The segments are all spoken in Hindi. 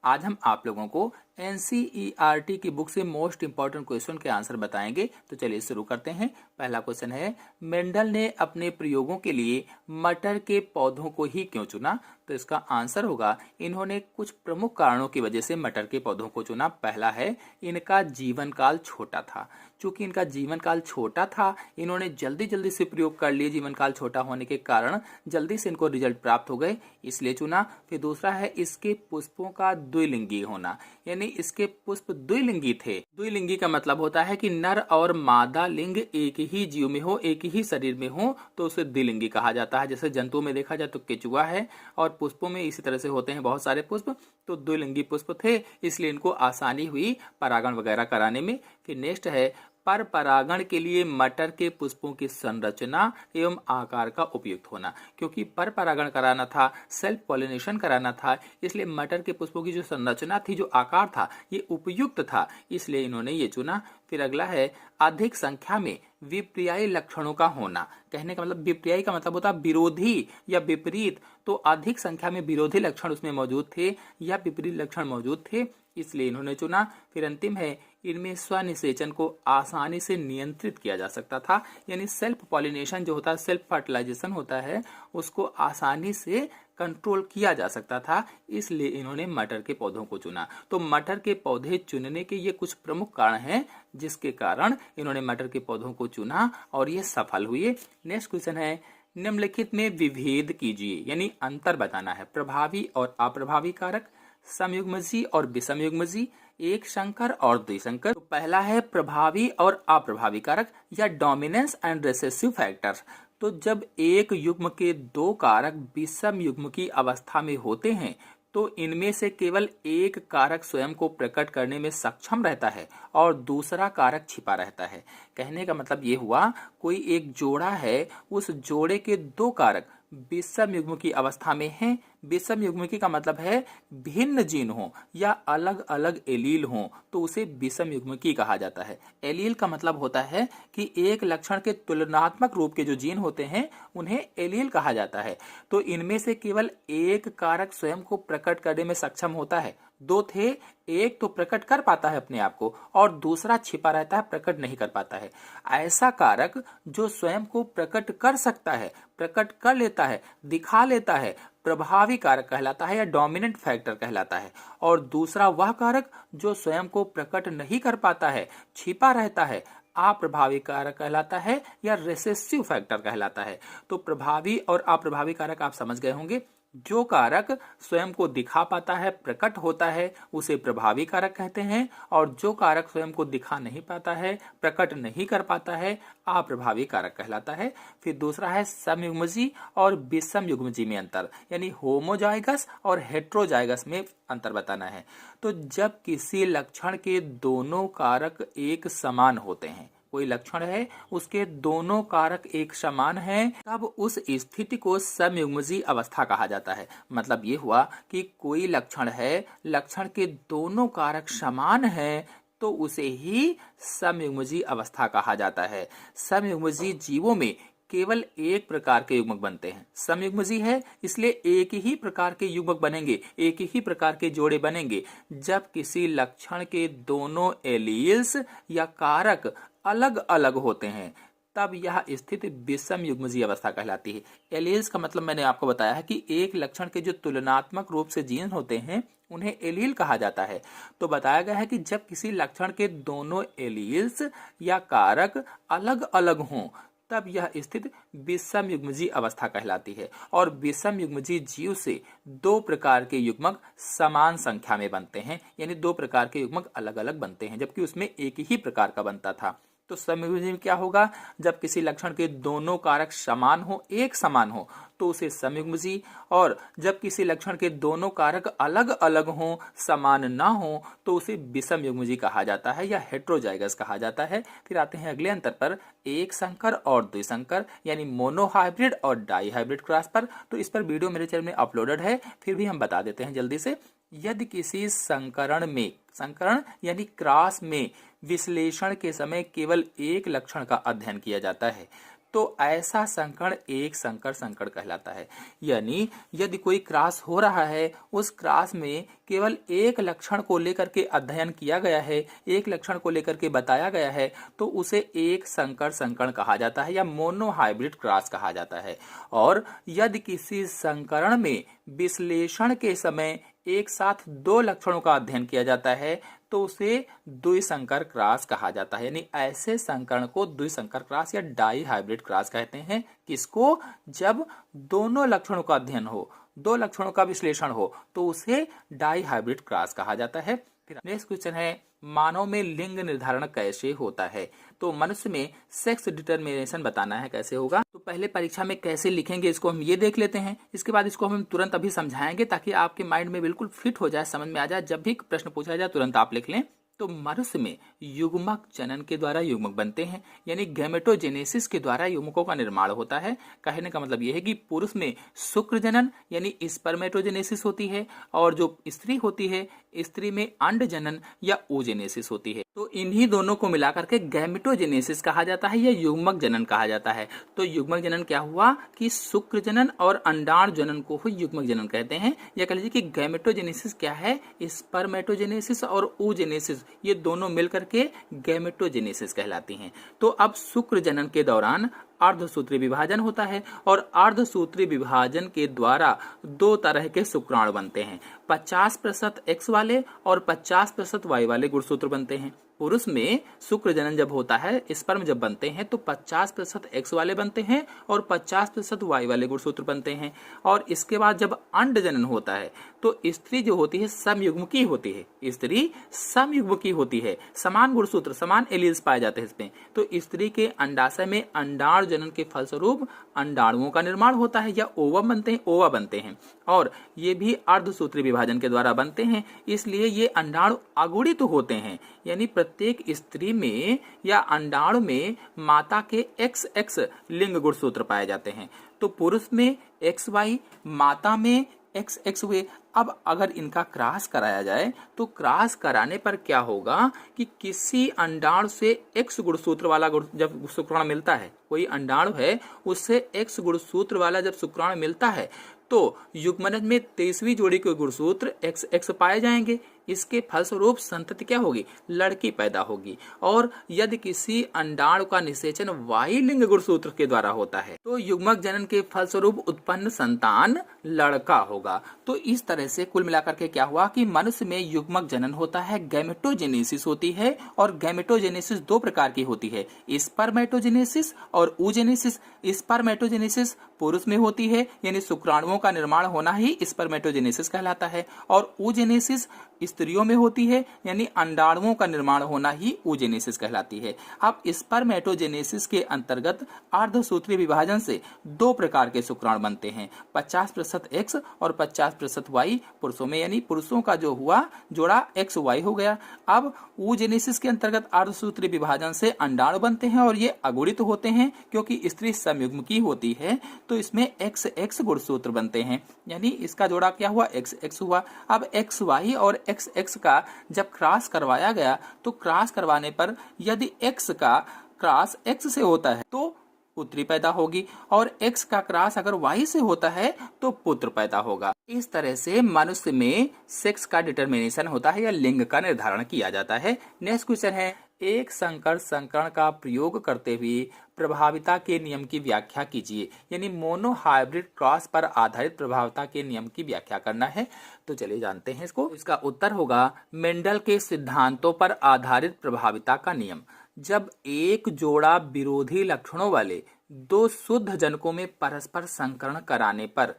आज हम आप लोगों को एनसीईआरटी की बुक से मोस्ट इंपॉर्टेंट क्वेश्चन के आंसर बताएंगे। तो चलिए शुरू करते हैं। पहला क्वेश्चन है, मेंडल ने अपने प्रयोगों के लिए मटर के पौधों को ही क्यों चुना? तो इसका आंसर होगा, इन्होंने कुछ प्रमुख कारणों की वजह से मटर के पौधों को चुना। पहला है, इनका जीवन काल छोटा था। चूंकि इनका जीवन काल छोटा था, इन्होंने जल्दी जल्दी से प्रयोग कर लिए। जीवन काल छोटा होने के कारण जल्दी से इनको रिजल्ट प्राप्त हो गए, इसलिए चुना। फिर दूसरा है, इसके पुष्पों का द्विलिंगी होना, यानी इसके पुष्प द्विलिंगी थे। द्विलिंगी का मतलब होता है कि नर और मादा लिंग एक ही जीव में हो, एक ही शरीर में हो, तो उसे द्विलिंगी कहा जाता है। जैसे जंतुओं में देखा जाए तो केचुआ है, और पुष्पों में इसी तरह से होते हैं बहुत सारे पुष्प, तो द्विलिंगी पुष्प थे, इसलिए इनको आसानी हुई परागण वगैरह कराने में। फिर नेक्स्ट है, पर परागण के लिए मटर के पुष्पों की संरचना एवं आकार का उपयुक्त होना। क्योंकि पर परागण कराना था, सेल्फ पॉलिनेशन कराना था, इसलिए मटर के पुष्पों की जो संरचना थी, जो आकार था, ये उपयुक्त था, इसलिए इन्होंने ये चुना। फिर अगला है, अधिक संख्या में विपर्यायी लक्षणों का होना। कहने का मतलब, विपर्यायी का मतलब होता है विरोधी या विपरीत, तो अधिक संख्या में विरोधी लक्षण उसमें मौजूद थे या विपरीत लक्षण मौजूद थे, इसलिए इन्होंने चुना। फिर अंतिम है, इनमें स्वनिषेचन को आसानी से नियंत्रित किया जा सकता था, यानी सेल्फ पॉलिनेशन जो होता है, सेल्फ फर्टिलाइजेशन होता है, उसको आसानी से कंट्रोल किया जा सकता था, इसलिए इन्होंने मटर के पौधों को चुना। तो मटर के पौधे चुनने के ये कुछ प्रमुख कारण हैं, जिसके कारण इन्होंने मटर के पौधों को चुना और ये सफल हुए। नेक्स्ट क्वेश्चन है, निम्नलिखित में विभेद कीजिए, यानी अंतर बताना है। प्रभावी और अप्रभावी कारक, समयुग्मजी और विषमयुग्मजी, एक संकर और द्विसंकर। तो पहला है प्रभावी और अप्रभावी कारक या डोमिनेंस एंड रिसेसिव फैक्टर। तो जब एक युग्म के दो कारक विषम युग्म की अवस्था में होते हैं, तो इनमें से केवल एक कारक स्वयं को प्रकट करने में सक्षम रहता है और दूसरा कारक छिपा रहता है। कहने का मतलब ये हुआ, कोई एक जोड़ा है, उस जोड़े के दो कारक विषम युग्म की अवस्था में हैं। विषम युग्मिकी का मतलब है भिन्न जीन हो या अलग अलग एलील हो, तो उसे विषम युग्मिकी कहा जाता है। एलील का मतलब होता है कि एक लक्षण के तुलनात्मक रूप के जो जीन होते हैं, उन्हें एलील कहा जाता है। तो इनमें से केवल एक कारक स्वयं को प्रकट करने में सक्षम होता है। दो थे, एक तो प्रकट कर पाता है अपने आप को और दूसरा छिपा रहता है, प्रकट नहीं कर पाता है। ऐसा कारक जो स्वयं को प्रकट कर सकता है, प्रकट कर लेता है, दिखा लेता है, प्रभावी कारक कहलाता है या डोमिनेंट फैक्टर कहलाता है। और दूसरा वह कारक जो स्वयं को प्रकट नहीं कर पाता है, छिपा रहता है, अप्रभावी कारक कहलाता है या रिसेसिव फैक्टर कहलाता है। तो प्रभावी और अप्रभावी कारक आप समझ गए होंगे। जो कारक स्वयं को दिखा पाता है, प्रकट होता है, उसे प्रभावी कारक कहते हैं, और जो कारक स्वयं को दिखा नहीं पाता है, प्रकट नहीं कर पाता है, अप्रभावी कारक कहलाता है। फिर दूसरा है समयुग्मजी और विषम युग्मजी में अंतर, यानी होमोजाइगस और हेट्रोजाइगस में अंतर बताना है। तो जब किसी लक्षण के दोनों कारक एक समान होते हैं, कोई लक्षण है, उसके दोनों कारक एक समान हैं, तब उस स्थिति को समयुग्मजी अवस्था कहा जाता है। मतलब ये हुआ कि कोई लक्षण है, लक्षण के दोनों कारक समान हैं, तो उसे ही समयुग्मजी अवस्था कहा जाता है। समयुग्मजी जीवों में केवल एक प्रकार के युग्मक बनते हैं। समयुग्मजी है, इसलिए एक ही प्रकार के युग्मक बनेंगे, एक ही प्रकार के जोड़े बनेंगे। जब किसी लक्षण के दोनों एलील्स या कारक अलग अलग होते हैं, तब यह स्थिति विषम युग्मजी अवस्था कहलाती है। एलील्स का मतलब मैंने आपको बताया है कि एक लक्षण के जो तुलनात्मक रूप से जीन होते हैं, उन्हें एलील कहा जाता है। तो बताया गया है कि जब किसी लक्षण के दोनों एलील्स या कारक अलग अलग हों, तब यह स्थिति विषम युग्मजी अवस्था कहलाती है। और विषम युग्मजी जीव से दो प्रकार के युग्मक समान संख्या में बनते हैं, यानी दो प्रकार के युग्मक अलग अलग बनते हैं, जबकि उसमें एक ही प्रकार का बनता था। तो समयुग्मजी में क्या होगा, जब किसी लक्षण के दोनों कारक समान हो, एक समान हो, तो उसे समयुग्मजी, और जब किसी लक्षण के दोनों कारक अलग अलग हों, समान ना हो, तो उसे विषम युग्मजी कहा जाता है या हेट्रोजाइगस कहा जाता है। फिर आते हैं अगले अंतर पर, एक संकर और द्विसंकर, यानी मोनोहाइब्रिड और डाईहाइब्रिड क्रॉस पर। तो इस पर वीडियो मेरे चैनल में अपलोडेड है, फिर भी हम बता देते हैं जल्दी से। यदि किसी संकरण में, संकरण यानी क्रॉस में विश्लेषण के समय केवल एक लक्षण का अध्ययन किया जाता है, तो ऐसा संकरण एक संकर संकरण कहलाता है। यानी यदि कोई क्रॉस हो रहा है, उस क्रॉस में केवल एक लक्षण को लेकर के अध्ययन किया गया है, एक लक्षण को लेकर के बताया गया है, तो उसे एक संकर संकरण कहा जाता है या मोनोहाइब्रिड क्रॉस कहा जाता है। और यदि किसी संकरण में विश्लेषण के समय एक साथ दो लक्षणों का अध्ययन किया जाता है तो उसे द्विसंकर क्रॉस कहा जाता है। यानी ऐसे संकरण को द्विसंकर क्रॉस या डाई हाइब्रिड क्रॉस कहते हैं। किसको? जब दोनों लक्षणों का अध्ययन हो, दो लक्षणों का विश्लेषण हो, तो उसे डाई हाइब्रिड क्रॉस कहा जाता है। फिर नेक्स्ट क्वेश्चन है, मानव में लिंग निर्धारण कैसे होता है? तो मनुष्य में सेक्स डिटरमिनेशन बताना है, कैसे होगा? तो पहले परीक्षा में कैसे लिखेंगे इसको हम ये देख लेते हैं। इसके बाद इसको हम तुरंत अभी समझाएंगे ताकि आपके माइंड में बिल्कुल फिट हो जाए, समझ में आ जाए। जब भी प्रश्न पूछा जाए तुरंत आप लिख लें। तो मनुष्य में युग्मक जनन के द्वारा युग्मक बनते हैं, यानी गैमेटोजेनेसिस के द्वारा युग्मकों का निर्माण होता है। कहने का मतलब यह है कि पुरुष में शुक्र जनन यानी स्पर्मेटोजेनेसिस होती है, और जो स्त्री होती है, स्त्री में अंड जनन या ओजेनेसिस होती है। तो इन्हीं दोनों को मिलाकर के गैमेटोजेनेसिस कहा जाता है या युग्मक जनन कहा जाता है। तो युग्मक जनन क्या हुआ कि शुक्र जनन और अंडाणु जनन को ही युग्मक जनन कहते हैं। या कह लीजिए कि गैमेटोजेनेसिस क्या है? स्पर्मेटोजेनेसिस और ओजेनेसिस, ये दोनों मिलकर के गैमेटोजेनेसिस कहलाती हैं। तो अब शुक्र जनन के दौरान अर्धसूत्री विभाजन होता है, और अर्धसूत्री विभाजन के द्वारा दो तरह के शुक्राणु बनते हैं। 50% X वाले और 50% Y वाले गुणसूत्र बनते हैं। पुरुष में शुक्र जनन जब होता है, स्पर्म जब बनते हैं, तो 50% X वाले बनते हैं और 50% Y वाले गुणसूत्र बनते हैं। और इसके बाद जब अंड जनन होता है तो स्त्री जो होती है समयुग्मकी होती है, स्त्री समयुग्मकी होती है, समान गुणसूत्र समान एलील्स पाए जाते हैं इसमें। तो स्त्री के अंडाशय में अंडाणु जनन के फलस्वरूप अंडाणुओं का निर्माण होता है या ओवम बनते हैं, ओवा बनते हैं, और ये भी अर्धसूत्री विभाजन के द्वारा बनते हैं। इसलिए ये अंडाणु अगुणित होते हैं, यानी प्रत्येक स्त्री में या अंडाणु में माता के XX लिंग गुणसूत्र पाए जाते हैं। तो पुरुष में XY, माता में XX हुए। अब अगर इनका क्रॉस कराया जाए तो क्रॉस कराने पर क्या होगा कि किसी अंडाणु से X गुणसूत्र वाला जब शुक्राणु मिलता है, कोई अंडाणु है उससे X गुणसूत्र वाला जब शुक्राणु मिलता है तो युग्मनज में 23वीं जोड़ी के गुणसूत्र XX पाए जाएंगे। इसके फलस्वरूप संतति क्या होगी? लड़की पैदा होगी। और यदि किसी अंडाणु का निषेचन Y लिंग गुणसूत्र के द्वारा होता है तो युग्मक जनन के फलस्वरूप उत्पन्न संतान लड़का होगा। तो इस तरह से कुल मिलाकर के क्या हुआ कि मनुष्य में युग्मक जनन होता है, गैमेटोजेनेसिस होती है, और गैमेटोजेनेसिस दो प्रकार की होती है, स्पर्मेटोजेनेसिस और ooजेनेसिस। स्पर्मेटोजेनेसिस पुरुष में होती है, यानी शुक्राणुओं का निर्माण होना ही स्पर्मेटोजेनेसिस कहलाता है, और ooजेनेसिस स्त्रियों में होती है, यानी अंडाणुओं का निर्माण होना ही ooजेनेसिस कहलाती है। अब स्पर्मेटोजेनेसिस के अंतर्गत अर्धसूत्री विभाजन से दो प्रकार के शुक्राणु बनते हैं, 50% X और 50% Y पुरुषों में, यानी पुरुषों का जो हुआ जोड़ा XY हो गया। अब ooजेनेसिस के अंतर्गत अर्धसूत्री विभाजन से अंडाणु बनते हैं और ये अगुणित होते हैं, क्योंकि स्त्री समयुग्मकी होती है तो इसमें XX गुणसूत्र बनते हैं, यानी इसका जोड़ा क्या हुआ? XX हुआ। अब XY और XX का जब क्रॉस करवाया गया तो क्रॉस करवाने पर यदि X का क्रॉस X से होता है तो पुत्री पैदा होगी, और X का क्रॉस अगर Y से होता है तो पुत्र पैदा होगा। इस तरह से मनुष्य में सेक्स का डिटरमिनेशन होता है या लिंग का निर्धारण किया जाता है। नेक्स्ट क्वेश्चन है, एक संकर संकरण का प्रयोग करते हुए प्रभाविता के नियम की व्याख्या कीजिए। यानी मोनोहाइब्रिड क्रॉस पर आधारित प्रभाविता के नियम की व्याख्या करना है। तो चलिए जानते हैं इसको। इसका उत्तर होगा मेंडल के सिद्धांतों पर आधारित प्रभाविता का नियम। जब एक जोड़ा विरोधी लक्षणों वाले दो शुद्ध जनकों में परस्पर संकरण कराने पर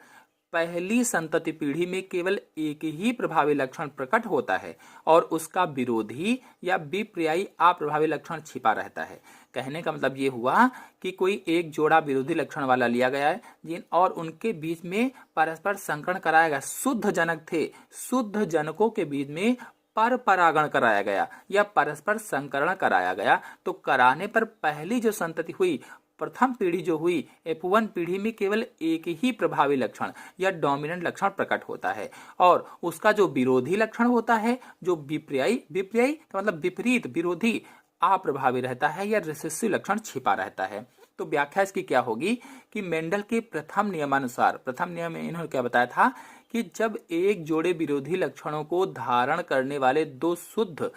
पहली संतति पीढ़ी में केवल एक ही प्रभावी लक्षण प्रकट होता है और उसका विरोधी या विपर्यायी अप्रभावी लक्षण छिपा रहता है। कहने का मतलब ये हुआ कि कोई एक जोड़ा विरोधी लक्षण वाला लिया गया है और उनके बीच में परस्पर संकरण कराया गया। शुद्ध जनक थे, शुद्ध जनकों के बीच में पर परागण कराया गया या परस्पर संकरण कराया गया। तो कराने पर पहली जो संतति हुई, प्रथम पीढ़ी जो हुई, F1 पीढ़ी में केवल एक ही प्रभावी लक्षण या डोमिनेंट लक्षण प्रकट होता है, और उसका जो विरोधी लक्षण होता है, जो विपर्यायी का मतलब विपरीत, विरोधी अप्रभावी रहता है या रिसेसिव लक्षण छिपा रहता है। तो व्याख्या इसकी क्या होगी कि मेंडल के प्रथम नियमानुसार, प्रथम नियम में इन्होंने क्या बताया था कि जब एक जोड़े विरोधी लक्षणों को धारण करने वाले दो शुद्ध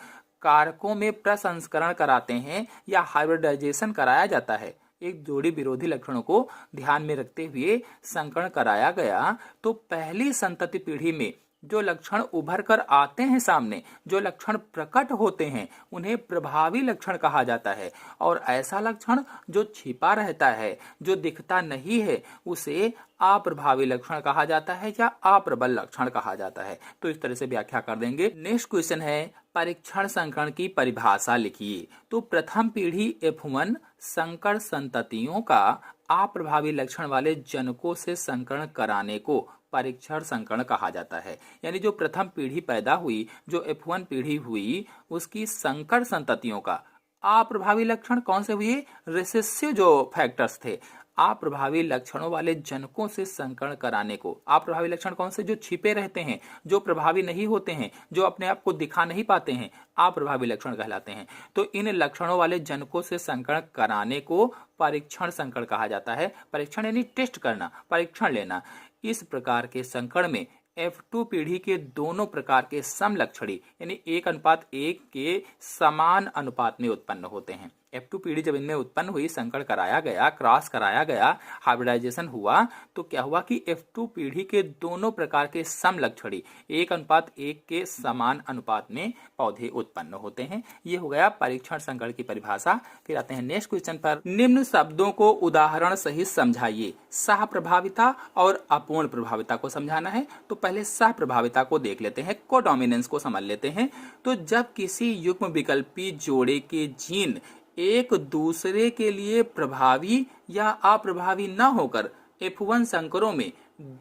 कारकों में प्रसंस्करण कराते हैं या हाइब्रिडाइजेशन कराया जाता है, एक जोड़ी विरोधी लक्षणों को ध्यान में रखते हुए संकरण कराया गया, तो पहली संतति पीढ़ी में जो लक्षण उभर कर आते हैं सामने, जो लक्षण प्रकट होते हैं, उन्हें प्रभावी लक्षण कहा जाता है। और ऐसा लक्षण जो छिपा रहता है, जो दिखता नहीं है, उसे अप्रभावी लक्षण कहा जाता है या अप्रबल लक्षण कहा जाता है। तो इस तरह से व्याख्या कर देंगे। नेक्स्ट क्वेश्चन है परीक्षण संकरण की परिभाषा लिखिए। तो प्रथम पीढ़ी F1 संकर संततियों का अप्रभावी लक्षण वाले जनकों से संकरण कराने को परीक्षण संकरण कहा जाता है। यानी जो प्रथम पीढ़ी पैदा हुई, जो F1 पीढ़ी हुई, उसकी संकर संततियों का अप्रभावी लक्षण कौन से हुए? रिसेसिव जो फैक्टर्स थे, अप्रभावी लक्षणों वाले जनकों से संकरण कराने को। अप्रभावी लक्षण कौन से? जो छिपे रहते हैं, जो प्रभावी नहीं होते हैं, जो अपने आप को दिखा नहीं पाते हैं, अप्रभावी लक्षण कहलाते हैं। तो इन लक्षणों वाले जनकों से संकरण कराने को परीक्षण संकरण कहा जाता है। परीक्षण यानी टेस्ट करना, परीक्षण लेना। इस प्रकार के संकरण में F2 पीढ़ी के दोनों प्रकार के समलक्षणी यानी 1:1 के समान अनुपात में उत्पन्न होते हैं। F2 पीढ़ी जब इनमें उत्पन्न हुई, संकरण कराया गया, क्रॉस कराया गया, हाइब्रिडाइजेशन हुआ, तो क्या हुआ कि F2 पीढ़ी के दोनों प्रकार के समलक्षणी 1:1 के समान अनुपात में पौधे उत्पन्न होते हैं। ये हो गया परीक्षण संकरण की परिभाषा। फिर आते हैं नेक्स्ट क्वेश्चन पर। निम्न शब्दों को उदाहरण सहित समझाइए। सह प्रभाविता और अपूर्ण प्रभाविता को समझाना है। तो पहले सह प्रभाविता को देख लेते हैं, कोडोमिनेंस को समझ लेते हैं। तो जब किसी युग्म विकल्पी जोड़े के जीन एक दूसरे के लिए प्रभावी या अप्रभावी न होकर F1 संकरों में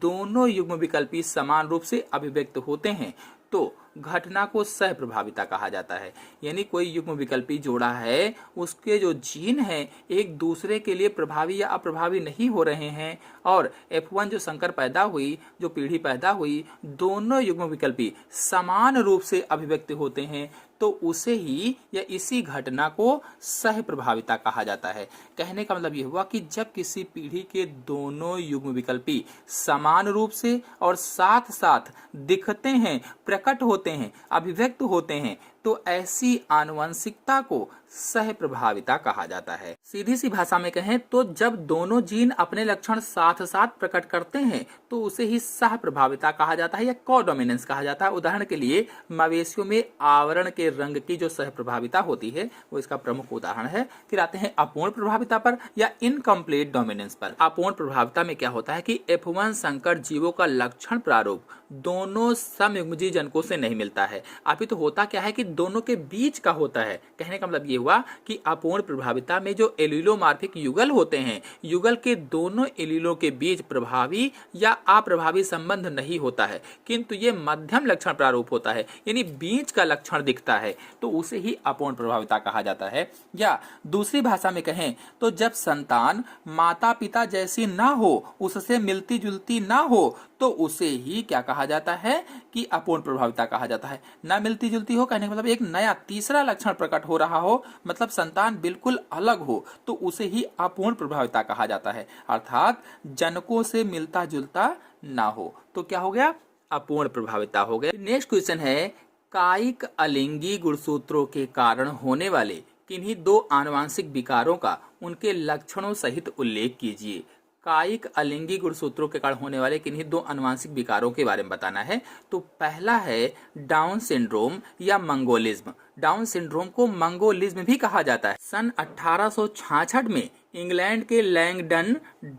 दोनों युग्म विकल्पी समान रूप से अभिव्यक्त होते हैं, तो घटना को सह प्रभाविता कहा जाता है। यानी कोई युग्म विकल्पी जोड़ा है, उसके जो जीन हैं एक दूसरे के लिए प्रभावी या अप्रभावी नहीं हो रहे हैं, और F1 जो संकर पैदा हुई, जो पीढ़ी पैदा हुई, दोनों युग्म विकल्पी समान रूप से अभिव्यक्त होते हैं, तो उसे ही या इसी घटना को सह प्रभाविता कहा जाता है। कहने का मतलब यह हुआ कि जब किसी पीढ़ी के दोनों युग्म विकल्पी समान रूप से और साथ साथ दिखते हैं, प्रकट होते हैं, अभिव्यक्त होते हैं, तो ऐसी आनुवंशिकता को सह प्रभाविता कहा जाता है। सीधी सी भाषा में कहें तो जब दोनों जीन अपने लक्षण साथ साथ प्रकट करते हैं, तो उसे ही सह प्रभाविता कहा जाता है या कोडोमिनेंस कहा जाता है। उदाहरण के लिए मवेशियों में आवरण के रंग की जो सह प्रभाविता होती है, वो इसका प्रमुख उदाहरण है। फिर आते हैं अपूर्ण प्रभाविता पर या इनकम्प्लीट डोमिनेंस पर। अपूर्ण प्रभाविता में क्या होता है कि F1 संकर जीवों का लक्षण प्रारूप दोनों समयुग्मजीय जनकों से नहीं मिलता है, अपितु होता क्या है कि दोनों के बीच का होता है। कहने का मतलब ये हुआ कि अपूर्ण प्रभाविता में जो एलिलोमार्फिक युगल होते हैं, युगल के दोनों एलिलों के बीच प्रभावी या अप्रभावी संबंध नहीं होता है, किंतु ये मध्यम लक्षण प्रारूप होता है, यानी बीच का लक्षण दिखता है, तो उसे ही अपूर्ण प्रभाविता कहा जाता है। या दूसरी भाषा में कहें तो जब संतान माता पिता जैसी ना हो, उससे मिलती जुलती ना हो, तो उसे ही क्या कहा जाता है कि अपूर्ण प्रभाविता कहा जाता है। ना मिलती जुलती हो कहने का मतलब एक नया तीसरा लक्षण प्रकट हो रहा हो, मतलब संतान बिल्कुल अलग हो, तो उसे ही अपूर्ण प्रभाविता कहा जाता है। अर्थात जनकों से मिलता जुलता ना हो, तो क्या हो गया? अपूर्ण प्रभाविता हो गया। नेक्स्ट क्वेश्चन है कायिक अलिंगी गुणसूत्रों के कारण होने वाले किन्हीं दो आनुवांशिक विकारों का उनके लक्षणों सहित उल्लेख कीजिए। कायिक अलिंगी गुणसूत्रों के कारण होने वाले किन्हीं दो आनुवांशिक विकारों के बारे में बताना है। तो पहला है डाउन सिंड्रोम या मंगोलिज्म। डाउन सिंड्रोम को मंगोलिज्म भी कहा जाता है। सन 1866 में इंग्लैंड के लैंगडन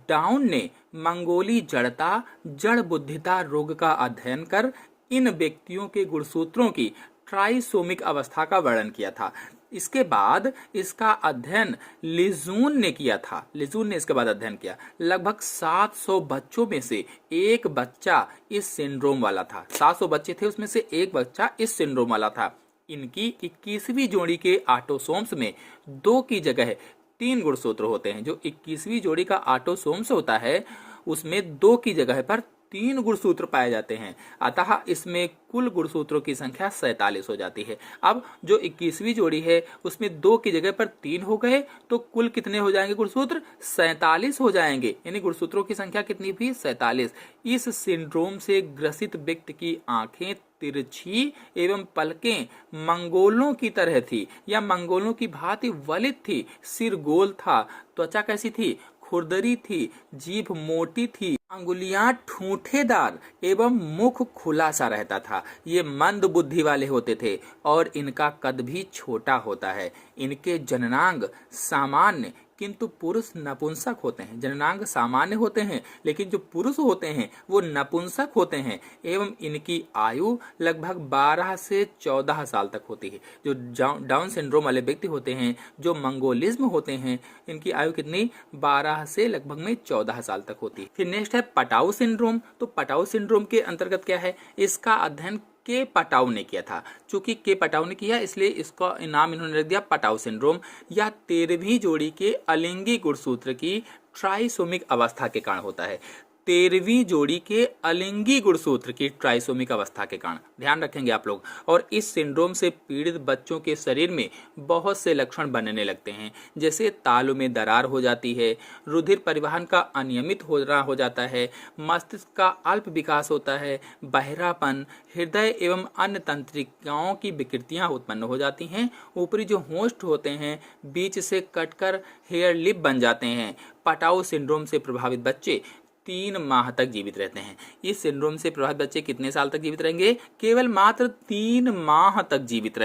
डाउन ने मंगोली जड़ता, जड़ बुद्धिता रोग का अध्ययन कर इन व्यक्तियों के गुणसूत्रों की ट्राइसोमिक अवस्था का वर्णन किया था। इसके बाद इसका अध्ययन लिजून ने किया था। लिजून ने इसके बाद अध्ययन किया। लगभग 700 बच्चों में से एक बच्चा इस सिंड्रोम वाला था। 700 बच्चे थे, उसमें से एक बच्चा इस सिंड्रोम वाला था। इनकी 21वीं जोड़ी के ऑटोसोम्स में 2 की जगह 3 गुणसूत्र होते हैं। जो 21वीं जोड़ी का ऑटोसोम्स होता है उसमें 2 की जगह पर 3 गुणसूत्र पाए जाते हैं, अतः इसमें कुल गुणसूत्रों की संख्या 47 हो जाती है। अब जो 21वीं जोड़ी है उसमें 2 की जगह पर 3 हो गए तो कुल कितने हो जाएंगे गुणसूत्र? 47 हो जाएंगे, यानी गुणसूत्रों की संख्या कितनी भी? 47। इस सिंड्रोम से ग्रसित व्यक्ति की आंखें तिरछी एवं पलकें मंगोलों की तरह थी या मंगोलों की भांति वलित थी, सिर गोल था, त्वचा कैसी थी? खुरदरी थी, जीभ मोटी थी, अंगुलियां ठूंठेदार एवं मुख खुला सा रहता था। ये मंद बुद्धि वाले होते थे और इनका कद भी छोटा होता है। इनके जननांग सामान्य किंतु पुरुष नपुंसक होते हैं। जननांग सामान्य होते हैं लेकिन जो पुरुष होते हैं वो नपुंसक होते हैं एवं इनकी आयु लगभग 12 से 14 साल तक होती है। जो डाउन सिंड्रोम वाले व्यक्ति होते हैं, जो मंगोलिज्म होते हैं, इनकी आयु कितनी? 12 से लगभग में 14 साल तक होती है। फिर नेक्स्ट है पटाऊ सिंड्रोम। तो पटाऊ सिंड्रोम के अंतर्गत क्या है? इसका अध्ययन के पटाऊ ने किया था। चूंकि के पटाऊ ने किया इसलिए इसका नाम इन्होंने रख दिया पटाऊ सिंड्रोम। या 13वीं जोड़ी के अलिंगी गुणसूत्र की ट्राइसोमिक अवस्था के कारण होता है। 13वीं जोड़ी के अलिंगी गुणसूत्र की ट्राइसोमिक अवस्था के कारण, ध्यान रखेंगे आप लोग। और इस सिंड्रोम से पीड़ित बच्चों के शरीर में बहुत से लक्षण बनने लगते हैं, जैसे तालू में दरार हो जाती है, रुधिर परिवहन का अनियमित हो जाता है, मस्तिष्क का अल्प विकास होता है, बहरापन, हृदय एवं अन्य तंत्रिकाओं की विकृतियां उत्पन्न हो जाती हैं। ऊपरी जो होस्ट होते हैं बीच से कटकर हेयर लिप बन जाते हैं। पटाऊ सिंड्रोम से प्रभावित बच्चे 3 माह तक जीवित रहते हैं। इस सिंड्रोम से प्रभावित बच्चे कितने साल तक जीवित रहेंगे? केवल मात्र 3 माह तक जीवित रहेंगे।